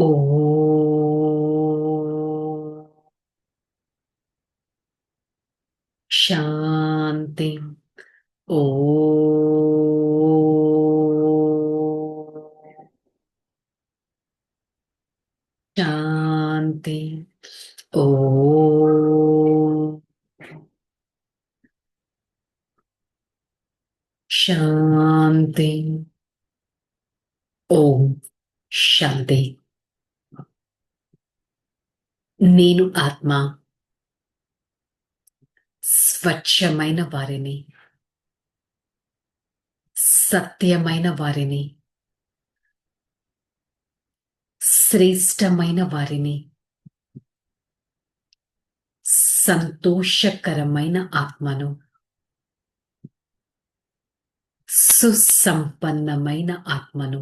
ఓ శాంతి. ఓ శాంతి. ఓ శాంతి. ఓం శాంతి. నేను ఆత్మ స్వచ్ఛమైన వారిని, సత్యమైన వారిని, శ్రేష్టమైన వారిని, సంతోషకరమైన ఆత్మను, సుసంపన్నమైన ఆత్మను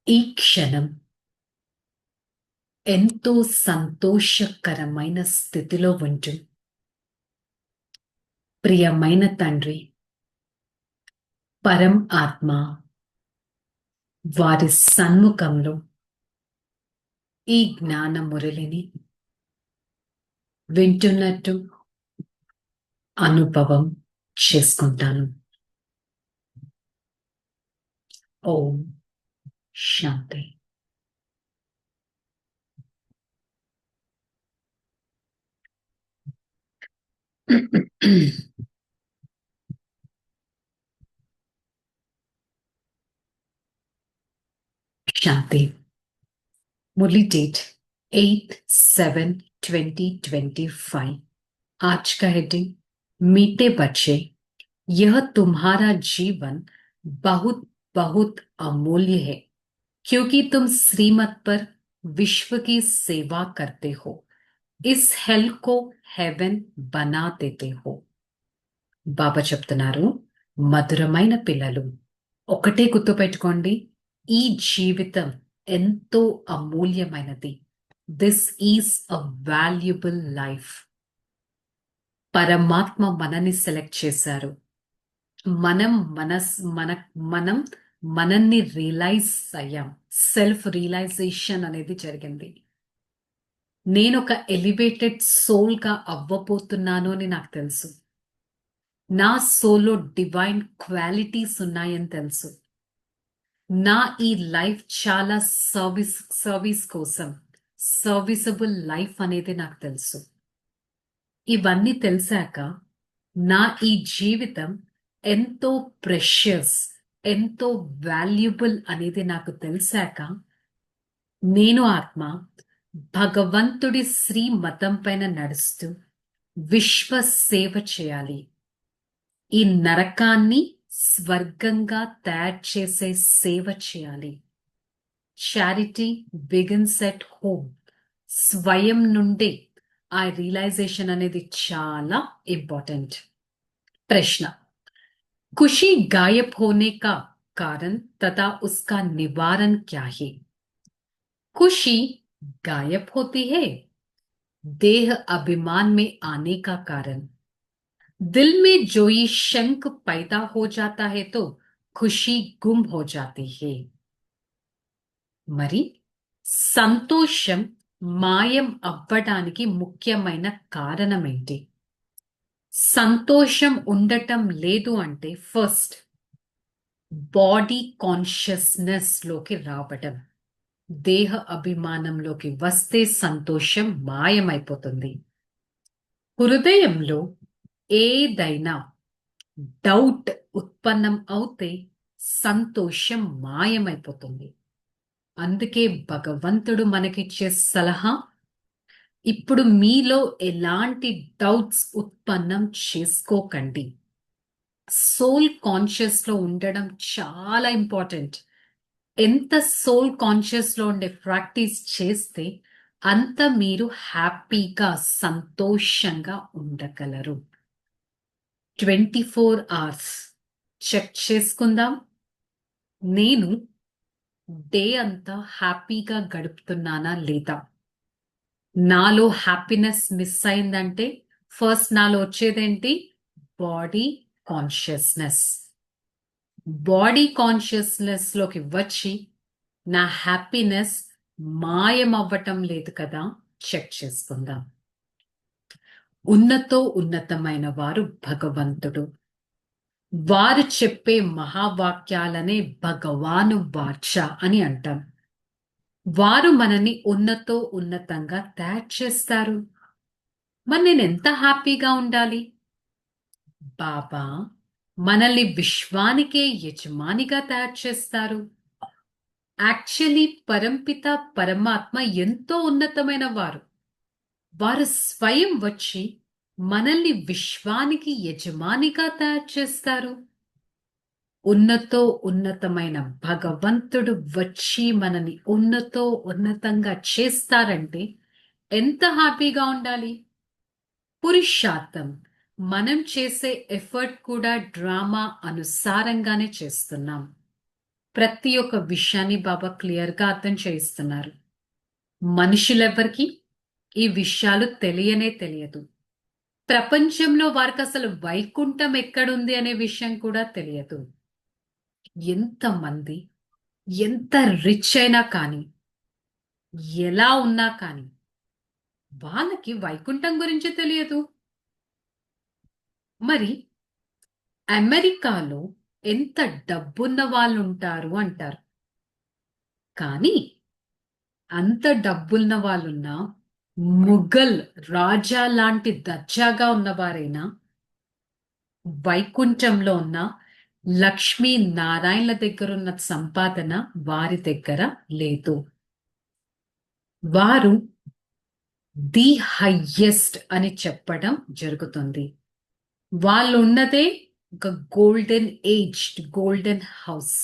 ఈ క్షణం ఎంతో సంతోషకరమైన స్థితిలో ఉంటూ, ప్రియమైన తండ్రి పరం ఆత్మ వారి సన్ముఖంలో ఈ జ్ఞాన మురళిని వింటున్నట్టు అనుభవం చేసుకుంటాను. ఓం శాంతి. शांति. मुरली डेट 8/7/2025. आज का हेडिंग मीठे बच्चे, यह तुम्हारा जीवन बहुत बहुत अमूल्य है क्योंकि तुम श्रीमत पर विश्व की सेवा करते हो, इस हेल को हेवन बना देते हो. బాబా చెప్తున్నారు, మధురమైన పిల్లలు, ఒకటే గుర్తుపెట్టుకోండి, ఈ జీవితం ఎంతో అమూల్యమైనది. This is a valuable life. పరమాత్మ మనని సెలెక్ట్ చేశారు. మనం మనం మనల్ని రియలైజ్ అయ్యాం. సెల్ఫ్ రియలైజేషన్ అనేది జరిగింది. నేను ఒక ఎలివేటెడ్ సోల్ గా అవ్వబోతున్నాను అని నాకు తెలుసు. నా సోల్లో డివైన్ క్వాలిటీస్ ఉన్నాయని తెలుసు. నా ఈ లైఫ్ చాలా సర్వీస్ కోసం సర్వీసబుల్ లైఫ్ అనేది నాకు తెలుసు. ఇవన్నీ తెలిసాక నా ఈ జీవితం ఎంతో ప్రెషియస్, ఎంతో వాల్యుబుల్ అనేది నాకు తెలిసాక నేను ఆత్మ భగవంతుడి శ్రీ మతం పైన నడుస్తూ విశ్వ సేవ చేయాలి. ఈ నరకాన్ని స్వర్గంగా తయారు చేసే సేవ చేయాలి. Charity begins at home. స్వయం నుండి ఆ రియలైజేషన్ అనేది చాలా ఇంపార్టెంట్. प्रश्न, खुशी गायब होने का कारण तथा उसका निवारण क्या है? खुशी गायब होती है देह अभिमान में आने का कारण. दिल में जो ये शंक पैदा हो जाता है तो खुशी गुम हो जाती है. మరి సంతోషం మాయం అవ్వడానికి ముఖ్యమైన కారణం ఏంటి? సంతోషం ఉండటం లేదు అంటే ఫస్ట్ బాడీ కాన్షియస్నెస్ లోకి రావడం. దేహ అభిమానంలోకి వస్తే సంతోషం మాయమైపోతుంది. హృదయంలో ఏదైనా డౌట్ ఉత్పన్నం అవుతే సంతోషం మాయమైపోతుంది. అందుకే భగవంతుడు మనకిచ్చే సలహా, ఇప్పుడు మీలో ఎలాంటి డౌట్స్ ఉత్పన్నం చేసుకోకండి. సోల్ కాన్షియస్ లో ఉండడం చాలా ఇంపార్టెంట్. ఎంత సోల్ కాన్షియస్ లో ఉండే ప్రాక్టీస్ చేస్తే అంత మీరు హ్యాపీగా సంతోషంగా ఉండగలరు. 24 hours చెక్ చేసుకుందాం. నేను డే అంతా హ్యాపీగా గడుపుతున్నానా లేదా? నాలో హ్యాపీనెస్ మిస్ అయిందంటే ఫస్ట్ నాలో వచ్చేదేంటి? Body consciousness. బాడీ కాన్షియస్నెస్ లోకి వచ్చి నా హ్యాపీనెస్ మాయమవ్వటం లేదు కదా, చెక్ చేసుకుందాం. ఉన్నతమైన వారు భగవంతుడు. వారు చెప్పే మహావాక్యాలనే భగవాను వాచ అని అంటాం. వారు మనని ఉన్నతంగా తయారు చేస్తారు. మరి నేను ఎంత హ్యాపీగా ఉండాలి? బాబా మనల్ని విశ్వానికే యజమానిగా తయారు చేస్తారు. యాక్చువల్లీ పరంపిత పరమాత్మ ఎంతో ఉన్నతమైన వారు. వారు స్వయం వచ్చి మనల్ని విశ్వానికి యజమానిగా తయారు చేస్తారు. ఉన్నతమైన భగవంతుడు వచ్చి మనని ఉన్నతంగా చేస్తారంటే ఎంత హ్యాపీగా ఉండాలి. పురుషార్థం మనం చేసే ఎఫర్ట్ కూడా డ్రామా అనుసారంగానే చేస్తున్నాం. ప్రతి ఒక్క విషయాన్ని బాబా క్లియర్గా అర్థం చేయిస్తున్నారు. మనుషులెవ్వరికి ఈ విషయాలు తెలియదు. ప్రపంచంలో వారికి అసలు వైకుంఠం ఎక్కడుంది అనే విషయం కూడా తెలియదు. ఎంతమంది ఎంత రిచ్ అయినా కానీ, ఎలా ఉన్నా కానీ వాళ్ళకి వైకుంఠం గురించి తెలియదు. మరి అమెరికాలో ఎంత డబ్బున్న వాళ్ళు ఉంటారు అంటారు. కానీ అంత డబ్బున్న వాళ్ళున్నా, ముఘల్ రాజా లాంటి దర్జాగా ఉన్నవారైనా వైకుంఠంలో ఉన్న లక్ష్మీ నారాయణల దగ్గర ఉన్న సంపాదన వారి దగ్గర లేదు. వారు ది హయ్యెస్ట్ అని చెప్పడం జరుగుతుంది. వాళ్ళు ఉన్నదే ఒక గోల్డెన్ హౌస్.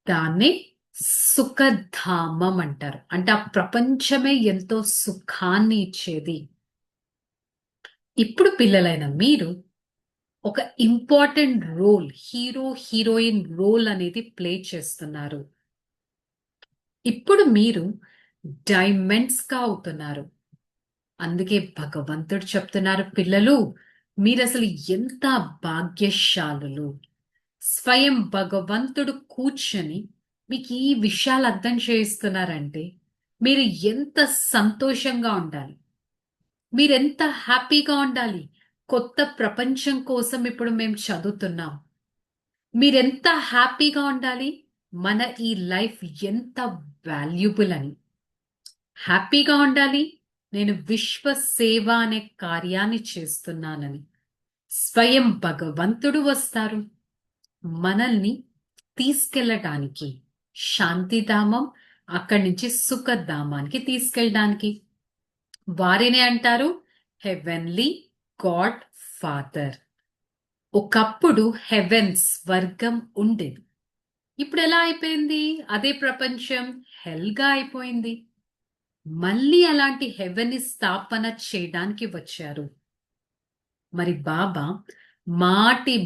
దాన్నే సుఖధామం అంటారు. అంటే ఆ ప్రపంచమే ఎంతో సుఖాన్ని ఇచ్చేది. ఇప్పుడు పిల్లలైన మీరు ఒక ఇంపార్టెంట్ రోల్, హీరోయిన్ రోల్ అనేది ప్లే చేస్తున్నారు. ఇప్పుడు మీరు డైమండ్స్ గా అవుతున్నారు. అందుకే భగవంతుడు చెప్తున్నారు, పిల్లలు మీరు అసలు ఎంత భాగ్యశాలులు. స్వయం భగవంతుడు కూర్చొని మీకు ఈ విషయాలు అర్థం చేయిస్తున్నారంటే మీరు ఎంత సంతోషంగా ఉండాలి, మీరెంత హ్యాపీగా ఉండాలి. కొత్త ప్రపంచం కోసం ఇప్పుడు మేము చదువుతున్నాం. మీరెంత హ్యాపీగా ఉండాలి, మన ఈ లైఫ్ ఎంత వాల్యుబుల్ అని. హ్యాపీగా ఉండాలి, నేను విశ్వ సేవ అనే కార్యాన్ని చేస్తున్నానని. స్వయం భగవంతుడు వస్తారు మనల్ని తీసుకెళ్ళటానికి, శాంతిధామం అక్కడి నుంచి సుఖధామానికి తీసుకెళ్ళడానికి. వారినే అంటారు హెవెన్లీ గాడ్ ఫాదర్. ఒకప్పుడు హెవెన్స్ స్వర్గం ఉండేది. ఇప్పుడు ఎలా అయిపోయింది? అదే ప్రపంచం హెల్గా అయిపోయింది. మళ్ళీ అలాంటి హెవెన్ స్థాపన చేయడానికి వచ్చారు. మరి బాబా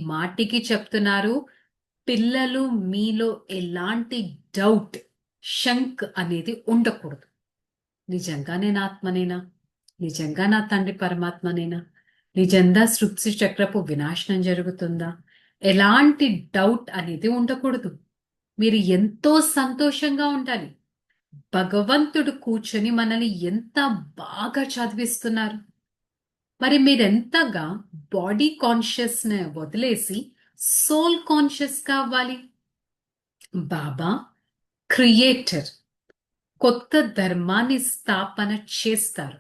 మాటికి చెప్తున్నారు, పిల్లలు మీలో ఎలాంటి డౌట్, శంక్ అనేది ఉండకూడదు. నిజంగా నేను ఆత్మనేనా? నిజంగా నా తండ్రి పరమాత్మనేనా? నిజంగా సృష్టి చక్రపు వినాశనం జరుగుతుందా? ఎలాంటి డౌట్ అనేది ఉండకూడదు. మీరు ఎంతో సంతోషంగా ఉండాలి. భగవంతుడు కూర్చొని మనల్ని ఎంత బాగా చదివిస్తున్నారు. మరి మీరెంతగా బాడీ కాన్షియస్ ని వదిలేసి సోల్ కాన్షియస్ గా అవ్వాలి. బాబా క్రియేటర్ కొత్త ధర్మాన్ని స్థాపన చేస్తారు.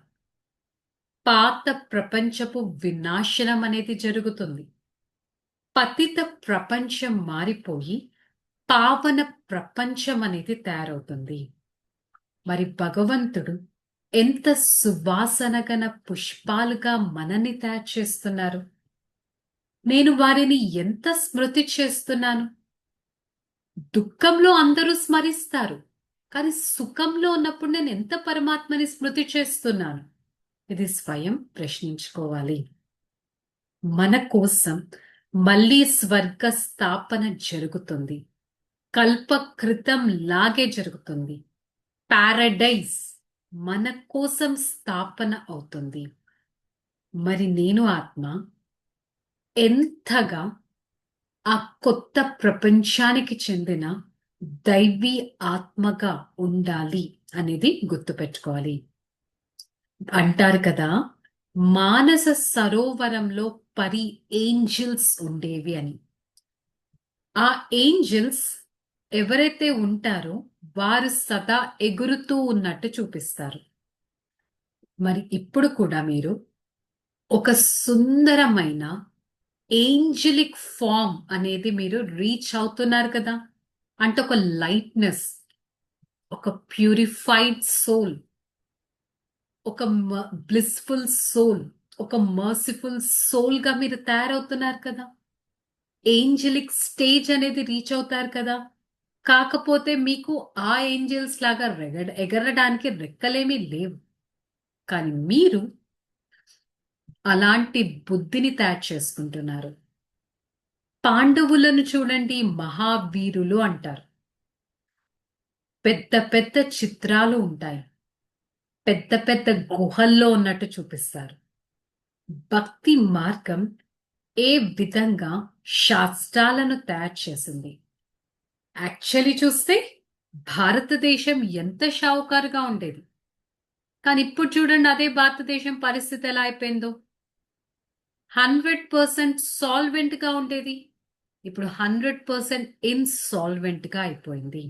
పాత ప్రపంచపు వినాశనం అనేది జరుగుతుంది. పతిత ప్రపంచం మారిపోయి పావన ప్రపంచం అనేది తయారవుతుంది. మరి భగవంతుడు ఎంత సువాసనగన పుష్పాలుగా మనని తయారు చేస్తున్నారు. నేను వారిని ఎంత స్మృతి చేస్తున్నాను. దుఃఖంలో అందరూ స్మరిస్తారు, కానీ సుఖంలో ఉన్నప్పుడు నేను ఎంత పరమాత్మని స్మృతి చేస్తున్నాను. ఇది స్వయం ప్రశ్నించుకోవాలి. మన కోసం మళ్ళీ స్వర్గ స్థాపన జరుగుతుంది. కల్ప క్రితం లాగే జరుగుతుంది. పారడైజ్ మన కోసం స్థాపన అవుతుంది. మరి నేను ఆత్మ ఎంతగా ఆ కొత్త ప్రపంచానికి చెందిన దైవీ ఆత్మగా ఉండాలి అనేది గుర్తుపెట్టుకోవాలి. అంటారు కదా, మానస సరోవరంలో పరి ఏంజల్స్ ఉండేవి అని. ఆ ఏంజల్స్ ఎవరైతే ఉంటారో వారు సదా ఎగురుతూ ఉన్నట్టు చూపిస్తారు. మరి ఇప్పుడు కూడా మీరు ఒక సుందరమైన ఏంజలిక్ ఫామ్ అనేది మీరు రీచ్ అవుతున్నారు కదా. అంటే ఒక లైట్నెస్, ఒక ప్యూరిఫైడ్ సోల్, ఒక బ్లిస్ఫుల్ సోల్, ఒక మర్సిఫుల్ సోల్ గా మీరు తయారవుతున్నారు కదా. ఏంజలిక్ స్టేజ్ అనేది రీచ్ అవుతారు కదా. కాకపోతే మీకు ఆ ఏంజల్స్ లాగా ఎగరడానికి రెక్కలేమీ లేవు. కానీ మీరు అలాంటి బుద్ధిని తయారు చేసుకుంటున్నారు. పాండవులను చూడండి, మహావీరులు అంటారు. పెద్ద పెద్ద చిత్రాలు ఉంటాయి. పెద్ద పెద్ద గుహల్లో ఉన్నట్టు చూపిస్తారు. భక్తి మార్గం ఏ విధంగా శాస్త్రాలను తయారు చేసింది. యాక్చువల్లీ చూస్తే భారతదేశం ఎంత షావుకారుగా ఉండేది. కానీ ఇప్పుడు చూడండి అదే భారతదేశం పరిస్థితి ఎలా అయిపోయిందో. 100% సాల్వెంట్ గా ఉండేది, ఇప్పుడు 100% ఇన్సాల్వెంట్ గా అయిపోయింది.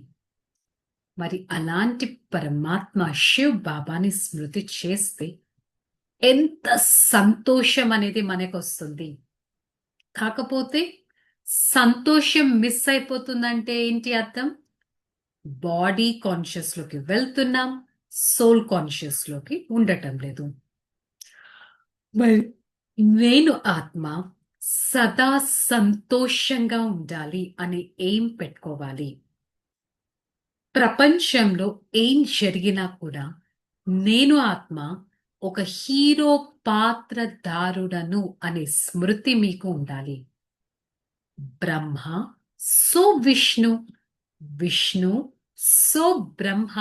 మరి అలాంటి పరమాత్మ శివ్ బాబాని స్మృతి చేస్తే ఎంత సంతోషం అనేది మనకు వస్తుంది. కాకపోతే సంతోషం మిస్ అయిపోతుందంటే ఏంటి అర్థం? బాడీ కాన్షియస్ లోకి వెళ్తున్నాం, సోల్ కాన్షియస్ లోకి ఉండటం లేదు. మరి నేను ఆత్మ సదా సంతోషంగా ఉండాలి అని ఏం పెట్టుకోవాలి. ప్రపంచంలో ఏం జరిగినా కూడా నేను ఆత్మ ఒక హీరో పాత్రధారుడను అనే స్మృతి మీకు ఉండాలి. బ్రహ్మ సో విష్ణు, విష్ణు సో బ్రహ్మ,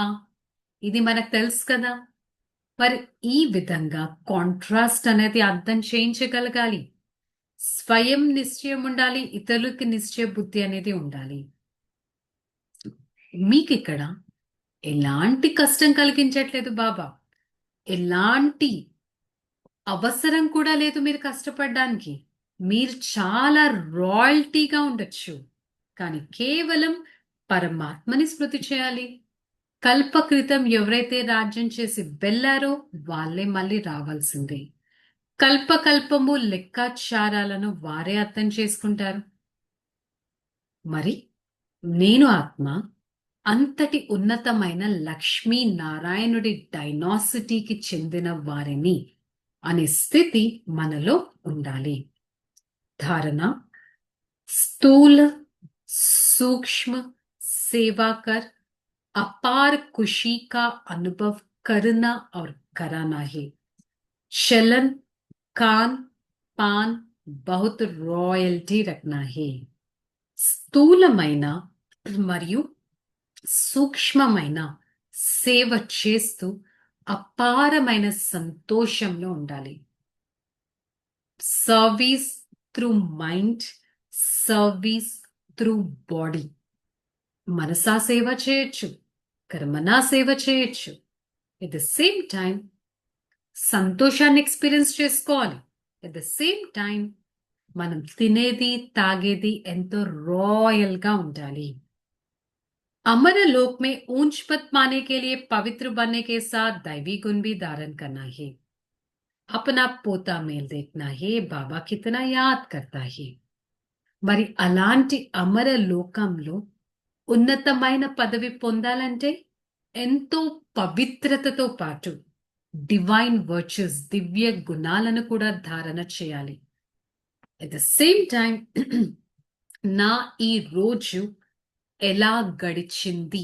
ఇది మనకు తెలుసు కదా. మరి ఈ విధంగా కాంట్రాస్ట్ అనేది అర్థం చేయించగలగాలి. స్వయం నిశ్చయం ఉండాలి, ఇతరులకి నిశ్చయ బుద్ధి అనేది ఉండాలి. మీకు ఇక్కడ ఎలాంటి కష్టం కలిగించట్లేదు బాబా, ఎలాంటి అవసరం కూడా లేదు మీరు కష్టపడడానికి. మీరు చాలా రాయల్టీగా ఉండొచ్చు, కానీ కేవలం పరమాత్మని స్మృతి చేయాలి. కల్పకృతం ఎవరైతే రాజ్యం చేసి వెళ్ళారో వాళ్ళే మళ్ళీ రావాల్సిందే. కల్పకల్పము లెక్కాచారాలను వారే అర్థం చేసుకుంటారు. మరి నేను ఆత్మ అంతటి ఉన్నతమైన లక్ష్మీ నారాయణుడి డైనాసిటీకి చెందిన వారిని అనే స్థితి మనలో ఉండాలి. धारणा, स्थूल सूक्ष्म सेवा कर अपार खुशी का अनुभव करना और कराना है. चलन, कान, पान बहुत रॉयल्टी रखना है. స్థూలమైన మరియు సూక్ష్మమైన సేవ చేస్తూ అపారమైన సంతోషంలో ఉండాలి. Service through mind, service through body. మనసా సేవ చేయొచ్చు, కర్మనా సేవ చేయొచ్చు. ఎట్ ద సేమ్ టైం సంతోషాన్ని ఎక్స్పీరియన్స్ చేసుకోవాలి. ఎట్ ద సేమ్ టైం మనం తినేది తాగేది ఎంతో రాయల్ గా ఉండాలి. अमर लोक में ऊंच पद पाने के लिए पवित्र बनने के साथ दैवी गुण भी धारण करना है. अपना पोता मेल देखना है, बाबा कितना याद करता है. మరి అలాంటి అమర లోకంలో ఉన్నతమైన పదవి పొందాలంటే ఎంతో పవిత్రతతో పాటు డివైన్ వర్చుస్, దివ్య గుణాలను కూడా ధారణ చేయాలి. అట్ ద సేమ్ టైం నా ఈ రోజు ఎలా గడిచింది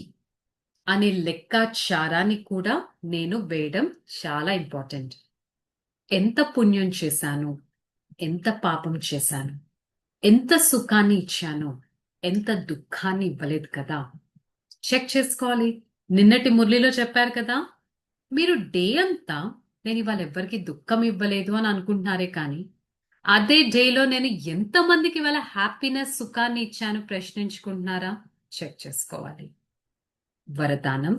అనే లెక్కాచారాన్ని కూడా నేను వేయడం చాలా ఇంపార్టెంట్. ఎంత పుణ్యం చేశాను, ఎంత పాపం చేశాను, ఎంత సుఖాన్ని ఇచ్చానో, ఎంత దుఃఖాన్ని ఇవ్వలేదు కదా, చెక్ చేసుకోవాలి. నిన్నటి మురళిలో చెప్పారు కదా, మీరు డే అంతా నేను ఇవాళ ఎవ్వరికి దుఃఖం ఇవ్వలేదు అని అనుకుంటున్నారే కానీ అదే డేలో నేను ఎంతమందికి ఇవాళ హ్యాపీనెస్, సుఖాన్ని ఇచ్చాను ప్రశ్నించుకుంటున్నారా? చెక్ చేసుకోవాలి. वरदानम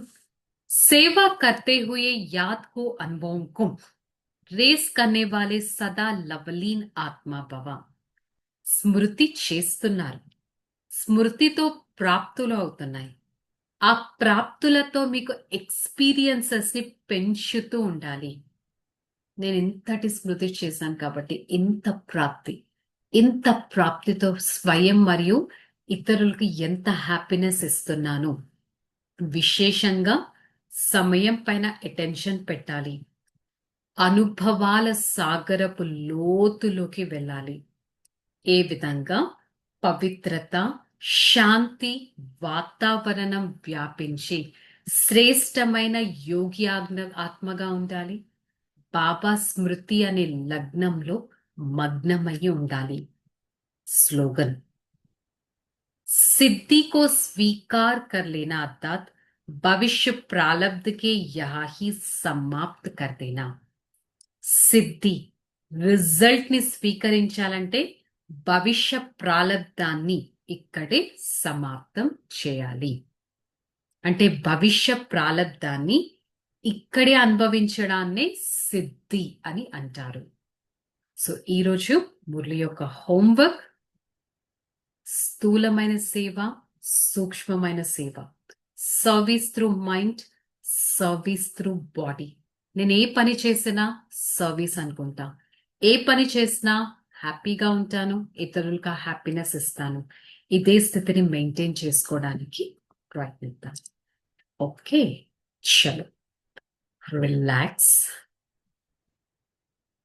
सेवा करते हुए याद को अनुभवों को रेस करने वाले सदा लवलीन आत्मा भव. స్మృతి చేస్తున్నారు, స్మృతితో ప్రాప్తులు అవుతున్నాయి. ఆ ప్రాప్తులతో మీకు ఎక్స్పీరియన్సెస్ ని పెంచుతూ ఉండాలి. నేను ఇంతటి స్మృతి చేశాను కాబట్టి ఇంత ప్రాప్తితో స్వయం మరియు ఇతరులకు ఎంత హ్యాపీనెస్ ఇస్తున్నాను. విశేషంగా సమయం పైన అటెన్షన్ పెట్టాలి. అనుభవాల సాగరపు లోతులోకి వెళ్ళాలి. ఏ విధంగా పవిత్రత, శాంతి వాతావరణం వ్యాపించి శ్రేష్టమైన యోగి ఆత్మగా ఉండాలి. బాబా స్మృతి అనే లగ్నంలో మగ్నమై ఉండాలి. స్లోగన్ सिद्धि को स्वीकार कर लेना अर्थात भविष्य प्रारब्ध के यहाँ ही समाप्त कर देना. సిద్ధి రిజల్ట్ ని స్వీకరించాలంటే భవిష్య ప్రారబ్ధాన్ని ఇక్కడే సమాప్తం చేయాలి. అంటే భవిష్య ప్రారబ్ధాన్ని ఇక్కడే అనుభవించడాన్నే సిద్ధి అని అంటారు. సో ఈరోజు మురళి యొక్క హోంవర్క్ స్థూలమైన సేవ, సూక్ష్మమైన సేవ, service through mind, service through body. నేను ఏ పని చేసినా సర్వీస్ అనుకుంటా. ఏ పని చేసినా హ్యాపీగా ఉంటాను, ఇతరులకు హ్యాపీనెస్ ఇస్తాను. ఇదే స్థితిని మెయింటైన్ చేసుకోవడానికి ప్రయత్నిద్దాం. ఓకే, చలో రిలాక్స్.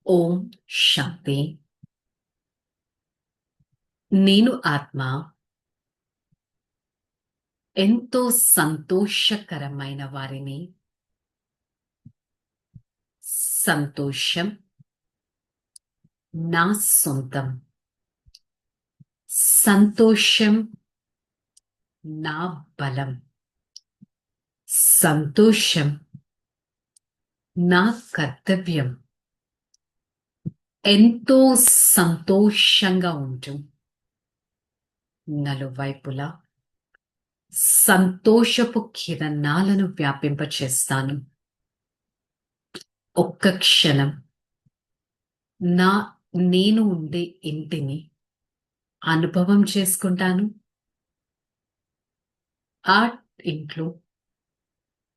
ఓం శాంతి. నేను ఆత్మ ఎంతో సంతోషకరమైన వారిని. సంతోషం నా సొంతం. సంతోషం నా బలం. సంతోషం నా కర్తవ్యం. ఎంతో సంతోషంగా ఉంటూ నలువైపులా సంతోషపు కిరణాలను వ్యాపింపచేస్తాను. ఒక్క క్షణం నేను ఉండే ఇంటిని అనుభవం చేసుకుంటాను. ఆ ఇంట్లో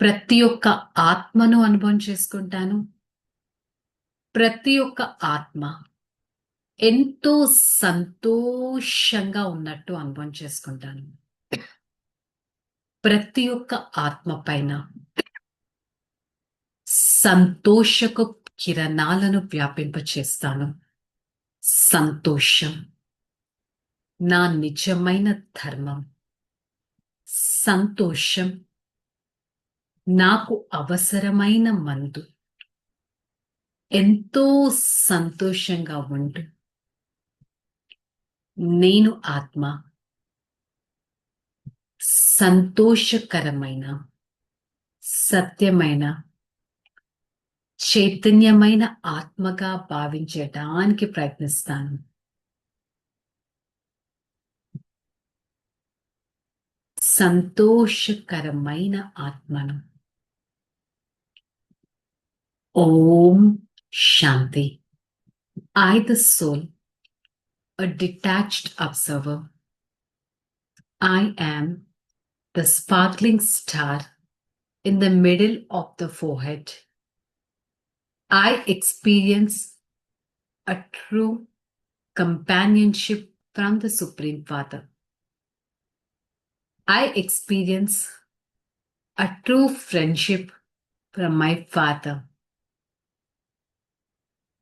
ప్రతి ఒక్క ఆత్మను అనుభవం చేసుకుంటాను. ప్రతి ఒక్క ఆత్మ ఎంతో సంతోషంగా ఉన్నట్టు అనుభవం చేసుకుంటాను. ప్రతి ఒక్క ఆత్మ పైన సంతోషపు కిరణాలను వ్యాపింపచేస్తాను. సంతోషం నా నిజమైన ధర్మం. సంతోషం నాకు అవసరమైన మందు. ఎంతో సంతోషంగా ఉంటూ నేను ఆత్మ సంతోషకరమైన, సత్యమైన, చైతన్యమైన ఆత్మగా భావించడానికి ప్రయత్నిస్తాను. సంతోషకరమైన ఆత్మను. ఓం శాంతి. I, the soul, a detached observer. I am the sparkling star in the middle of the forehead. I experience a true companionship from the Supreme Father. I experience a true friendship from my Father.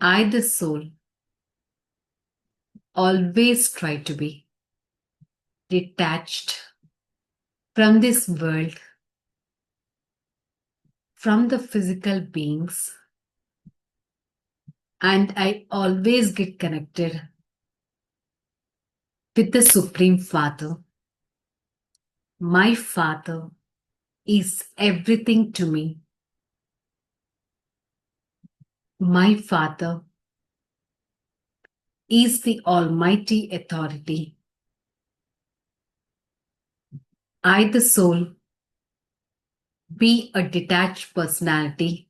I, the soul, always try to be detached from this world, from the physical beings, and I always get connected with the Supreme Father. My Father is everything to me. My Father is the Almighty Authority. I, the soul, be a detached personality,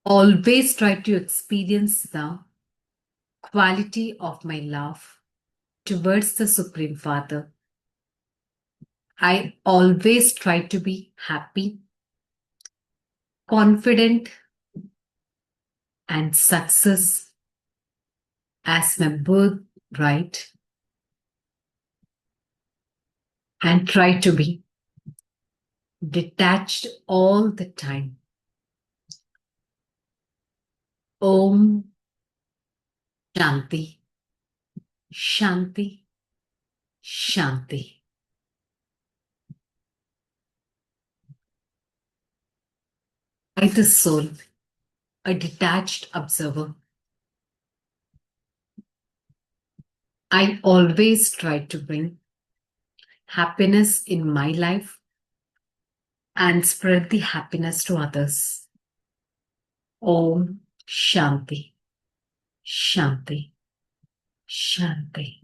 always try to experience the quality of my love towards the Supreme Father. I always try to be happy, confident, and success as my birthright, and try to be detached all the time. Om Shanti, Shanti, Shanti. I, the soul, a detached observer, I always try to bring happiness in my life and spread the happiness to others. Om Shanti, Shanti, Shanti.